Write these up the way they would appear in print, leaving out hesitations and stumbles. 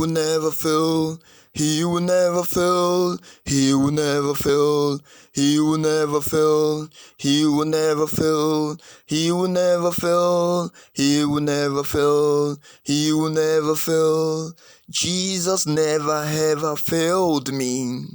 will never fail. He will never fail. He will never fail. He will never fail. He will never fail. He will never fail. He will never fail. He will never fail. Jesus never ever failed me.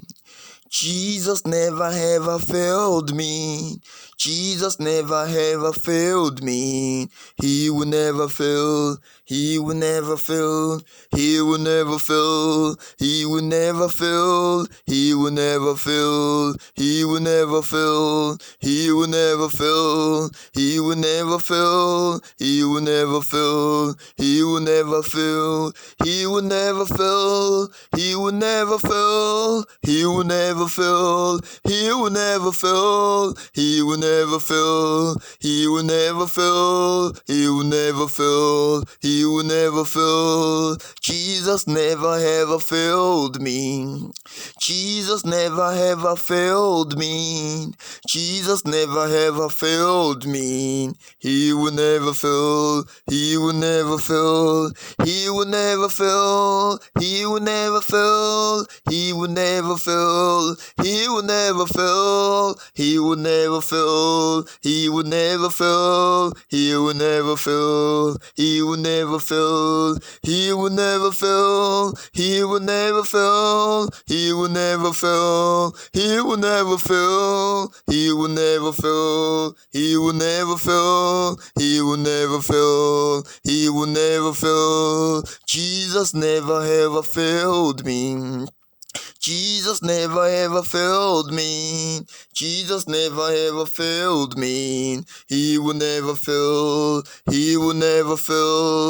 Jesus never ever failed me. Jesus never ever failed me. He will never fail. He will never fail. He will never fail. He will never fail. He will never fail. He will never fail. He will never fail. He will never fail. He will never fail. He will never fail. He will never fail. He will never fail. He will never fail. He will never fail. He will never fail. He will never fail. He will never fail. He will never fail. Jesus never ever failed me. Jesus never ever failed me. Jesus never ever failed me. He will never fail. He will never fail. He will never fail. He will never fail. He will never fail. He will never fail. He will never fail. He will never fail. He will never fail. He will never fail. He will never fail. He will never fail. He will never fail. He will never fail. He will never fail. He will never fail. He will never fail. He will never fail. Jesus never ever failed me. Jesus never ever failed me. Jesus never ever failed me. He will never fail. He will never fail.